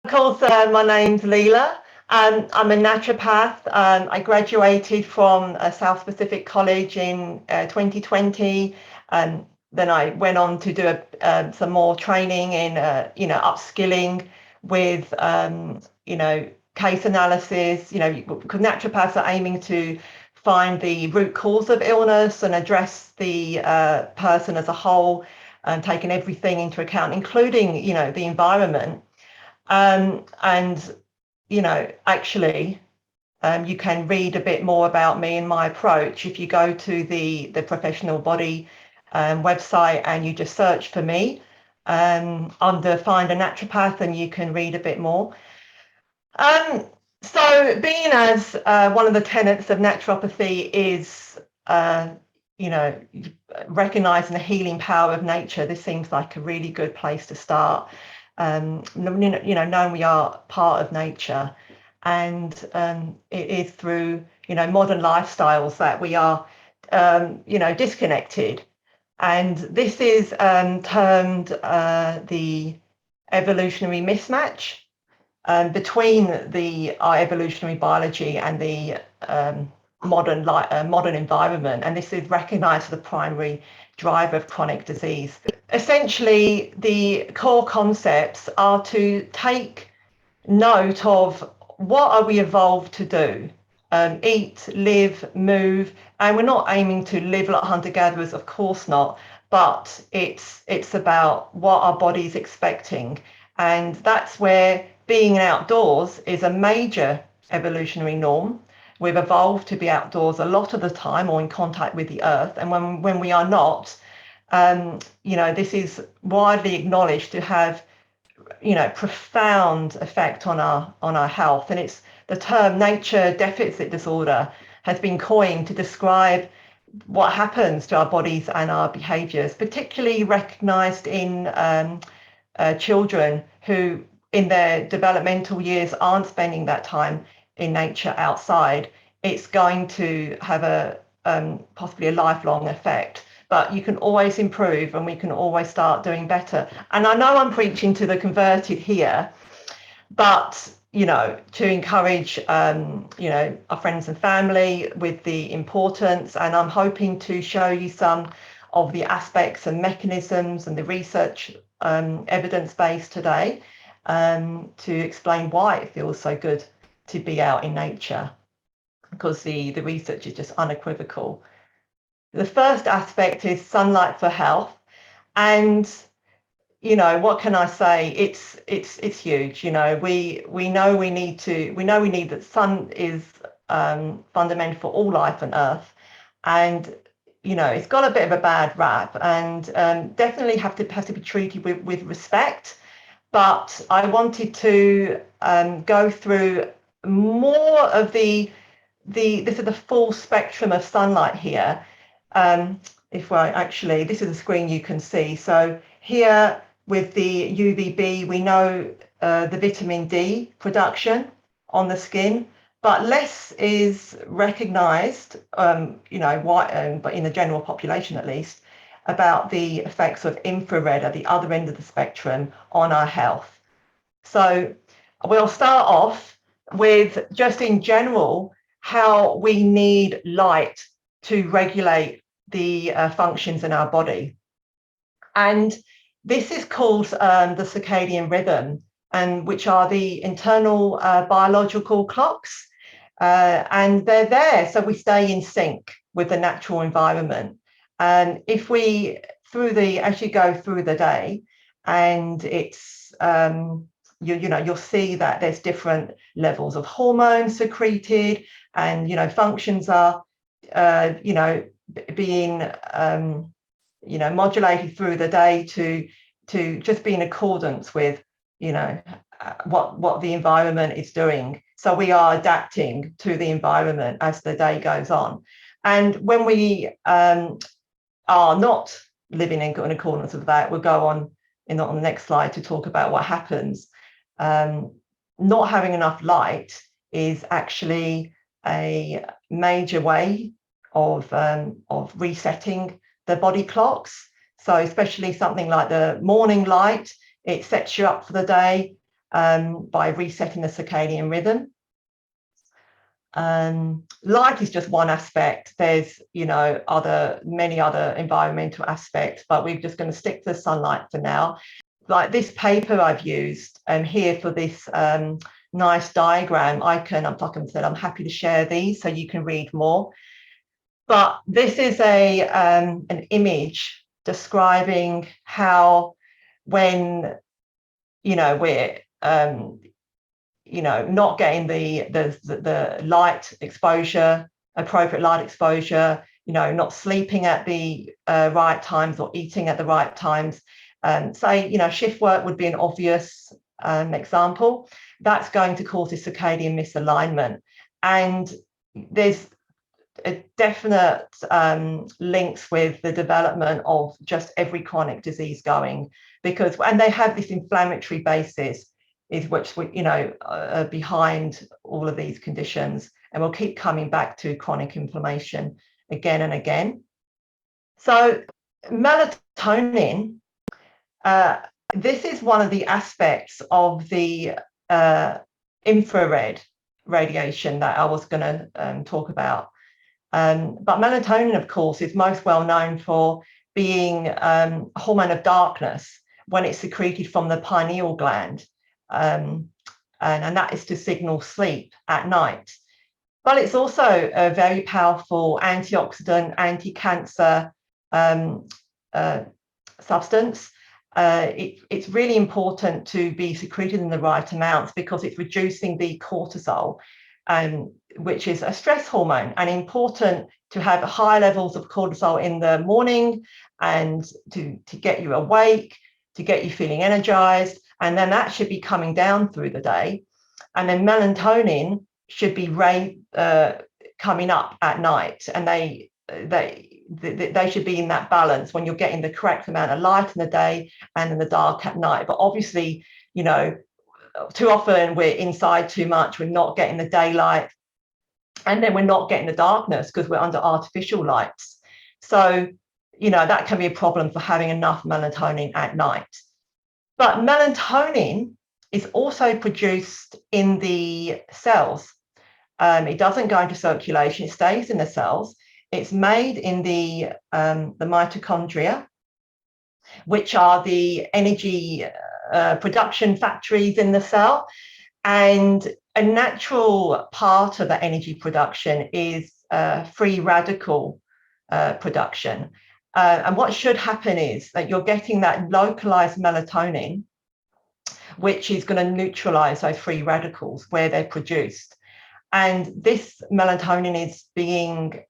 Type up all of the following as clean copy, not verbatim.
course, my name's Leila. I'm a naturopath. I graduated from South Pacific College in 2020. Then I went on to do some more training in, upskilling with, case analysis, because naturopaths are aiming to find the root cause of illness and address the person as a whole, and taking everything into account, including, the environment. Actually, you can read a bit more about me and my approach if you go to the Professional Body website and you just search for me under Find a Naturopath, and you can read a bit more. So being as one of the tenets of naturopathy is, recognizing the healing power of nature, this seems like a really good place to start. Knowing we are part of nature, and it is through modern lifestyles that we are disconnected, and this is termed the evolutionary mismatch between our evolutionary biology and the modern environment, and this is recognized as the primary driver of chronic disease. Essentially, the core concepts are to take note of what are we evolved to do: eat, live, move. And we're not aiming to live like hunter-gatherers, of course not, but it's about what our body's expecting, and that's where being outdoors is a major evolutionary norm. We've evolved to be outdoors a lot of the time, or in contact with the earth, and when we are not, this is widely acknowledged to have profound effect on our health. And it's the term nature deficit disorder has been coined to describe what happens to our bodies and our behaviors, particularly recognized in children who in their developmental years aren't spending that time in nature outside. It's going to have a possibly a lifelong effect, but you can always improve, and we can always start doing better. And I know I'm preaching to the converted here, but to encourage our friends and family with the importance, and I'm hoping to show you some of the aspects and mechanisms and the research evidence base today, to explain why it feels so good to be out in nature, because the research is just unequivocal. The first aspect is sunlight for health, and what can I say? It's huge. We know we need that sun is fundamental for all life on Earth, and it's got a bit of a bad rap, and definitely has to be treated with respect. But I wanted to go through more of this is the full spectrum of sunlight here. This is a screen you can see. So here with the UVB, we know the vitamin D production on the skin, but less is recognized, but in the general population at least, about the effects of infrared at the other end of the spectrum on our health. So we'll start off with just in general how we need light to regulate the functions in our body. And this is called the circadian rhythm, and which are the internal biological clocks, and they're there so we stay in sync with the natural environment. And if we as you go through the day, and it's you'll see that there's different levels of hormones secreted, and functions are being modulated through the day to just be in accordance with what the environment is doing. So we are adapting to the environment as the day goes on. And when we are not living in accordance with that, we'll go on on the next slide to talk about what happens. Not having enough light is actually a major way of resetting the body clocks. So especially something like the morning light, it sets you up for the day. by resetting the circadian rhythm. Light is just one aspect. There's, many other environmental aspects, but we're just going to stick to the sunlight for now. Like this paper I've used here for this nice diagram, like I said, I'm happy to share these so you can read more. But this is an image describing how when, we're not getting the light exposure, appropriate light exposure, not sleeping at the right times or eating at the right times. Say, shift work would be an obvious example. That's going to cause a circadian misalignment. And there's a definite links with the development of just every chronic disease going, and they have this inflammatory basis which behind all of these conditions, and we'll keep coming back to chronic inflammation again and again. So melatonin, this is one of the aspects of the infrared radiation that I was going to talk about. But melatonin, of course, is most well known for being a hormone of darkness when it's secreted from the pineal gland. And that is to signal sleep at night. But it's also a very powerful antioxidant, anti-cancer substance. It's really important to be secreted in the right amounts because it's reducing the cortisol, which is a stress hormone, and important to have high levels of cortisol in the morning and to get you awake, to get you feeling energized, and then that should be coming down through the day. And then melatonin should be coming up at night, and they should be in that balance when you're getting the correct amount of light in the day and in the dark at night. But obviously, too often we're inside too much, we're not getting the daylight, and then we're not getting the darkness because we're under artificial lights. So, that can be a problem for having enough melatonin at night. But melatonin is also produced in the cells. It doesn't go into circulation, it stays in the cells. It's made in the mitochondria, which are the energy production factories in the cell. And a natural part of the energy production is free radical production. And what should happen is that you're getting that localized melatonin, which is going to neutralize those free radicals where they're produced. And this melatonin is being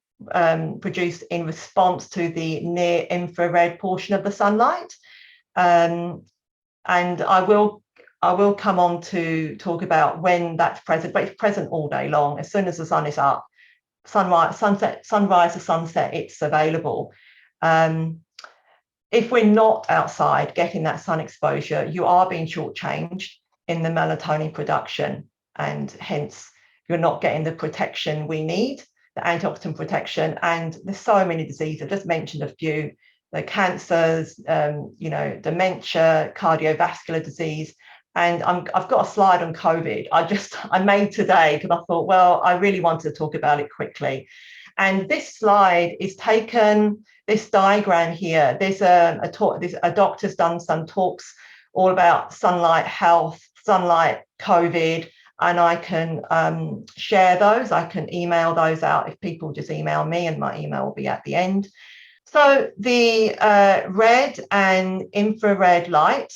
produced in response to the near infrared portion of the sunlight. And I will come on to talk about when that's present, but it's present all day long. As soon as the sun is up, sunrise to sunset, it's available. If we're not outside getting that sun exposure, you are being shortchanged in the melatonin production, and hence you're not getting the protection we need, the antioxidant protection. And there's so many diseases. I just mentioned a few: the cancers, dementia, cardiovascular disease. And I've got a slide on COVID I made today because I thought, well, I really wanted to talk about it quickly. And this slide is taken, this diagram here, there's a doctor's done some talks all about sunlight health, sunlight COVID, and I can share those. I can email those out if people just email me, and my email will be at the end. So the red and infrared light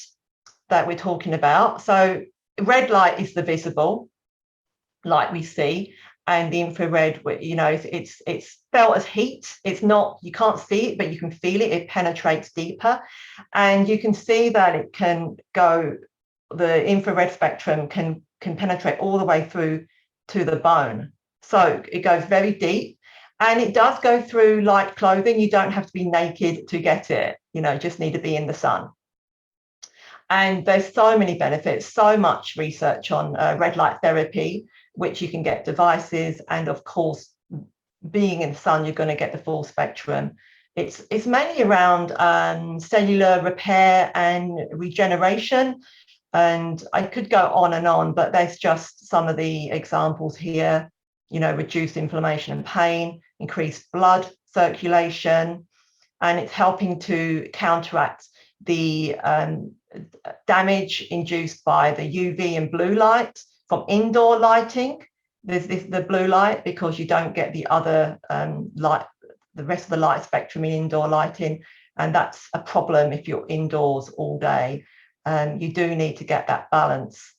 that we're talking about. So red light is the visible light we see, and the infrared, it's felt as heat. It's not, you can't see it, but you can feel it. It penetrates deeper, and you can see that it can go, the infrared spectrum can penetrate all the way through to the bone. So it goes very deep, and it does go through light clothing. You don't have to be naked to get it, just need to be in the sun. And there's so many benefits, so much research on red light therapy, which you can get devices, and of course, being in the sun, you're going to get the full spectrum. It's mainly around cellular repair and regeneration, And I could go on and on, but there's just some of the examples here. Reduced inflammation and pain, increased blood circulation, and it's helping to counteract the damage induced by the UV and blue light from indoor lighting. There's the blue light, because you don't get the other light, the rest of the light spectrum in indoor lighting, and that's a problem if you're indoors all day. You do need to get that balance.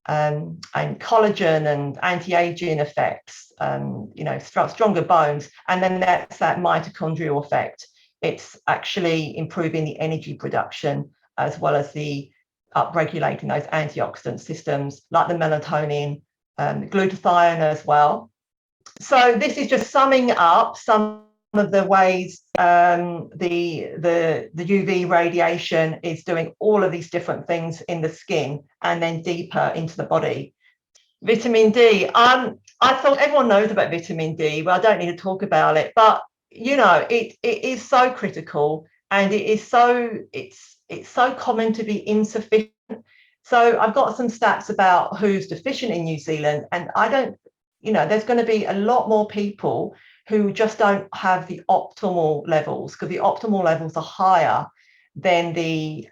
And collagen and anti-aging effects, stronger bones, and then that's that mitochondrial effect. It's actually improving the energy production, as well as the upregulating those antioxidant systems like the melatonin, glutathione as well. So this is just summing up some of the ways the UV radiation is doing all of these different things in the skin and then deeper into the body. Vitamin D. I thought everyone knows about vitamin D. Well, I don't need to talk about it, but it is so critical, and it's so common to be insufficient. So I've got some stats about who's deficient in New Zealand, and there's going to be a lot more people who just don't have the optimal levels, because the optimal levels are higher than the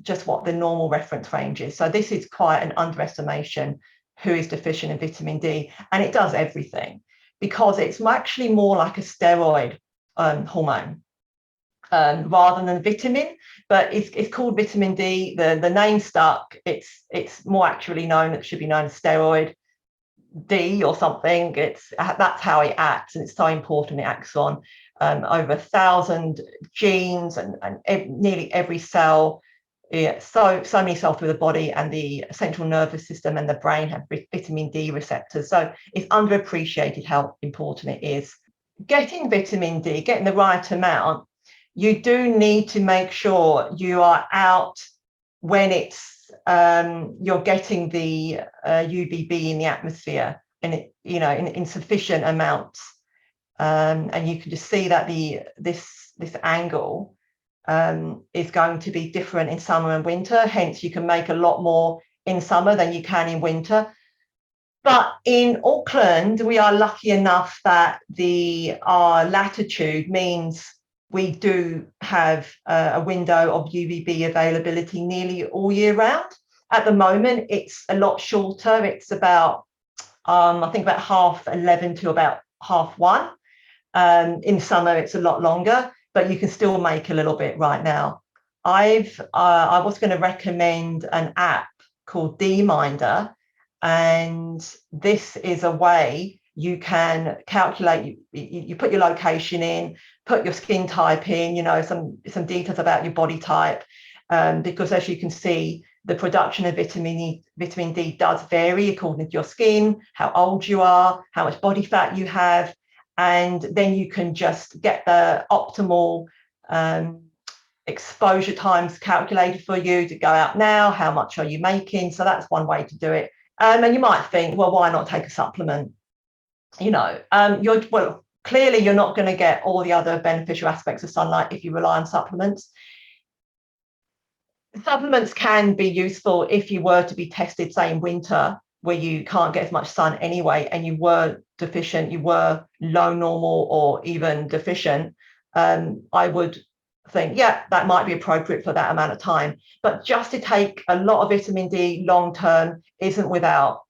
just what the normal reference range is. So this is quite an underestimation who is deficient in vitamin D, and it does everything, because it's actually more like a steroid hormone rather than vitamin, but it's called vitamin D. The name stuck. It's more actually known, it should be known as steroid D or something. That's how it acts, and it's so important. It acts on over 1,000 genes and nearly every cell. Yeah, so many cells through the body, and the central nervous system and the brain have vitamin D receptors. So it's underappreciated how important it is. Getting vitamin D, getting the right amount, you do need to make sure you are out when it's you're getting the UVB in the atmosphere, and in sufficient amounts, and you can just see that this angle is going to be different in summer and winter. Hence, you can make a lot more in summer than you can in winter. But in Auckland, we are lucky enough that our latitude means we do have a window of UVB availability nearly all year round. At the moment, it's a lot shorter. It's about, I think, about 11:30 to about 1:30. In summer, it's a lot longer, but you can still make a little bit right now. I was going to recommend an app called D-Minder, and this is a way you can calculate. You put your location in, put your skin type in, some details about your body type, because as you can see, the production of vitamin D does vary according to your skin, how old you are, how much body fat you have, and then you can just get the optimal exposure times calculated for you to go out now. How much are you making? So that's one way to do it. And you might think, well, why not take a supplement? Clearly you're not going to get all the other beneficial aspects of sunlight if you rely on supplements. Supplements can be useful if you were to be tested, say, in winter, where you can't get as much sun anyway, and you were deficient, you were low normal or even deficient. I would think, yeah, that might be appropriate for that amount of time. But just to take a lot of vitamin D long term isn't without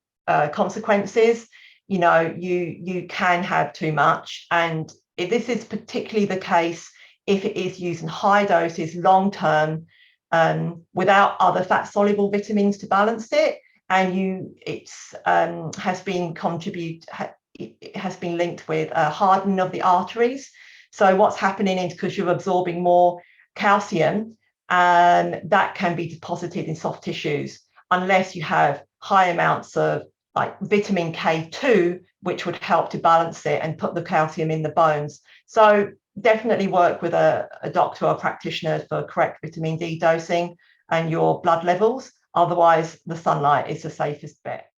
consequences. You can have too much, and this is particularly the case if it is used in high doses long term, without other fat soluble vitamins to balance it, and it has been linked with a hardening of the arteries. So what's happening is, because you're absorbing more calcium, and that can be deposited in soft tissues unless you have high amounts of like vitamin K2, which would help to balance it and put the calcium in the bones. So definitely work with a doctor or practitioner for correct vitamin D dosing and your blood levels. Otherwise, the sunlight is the safest bet.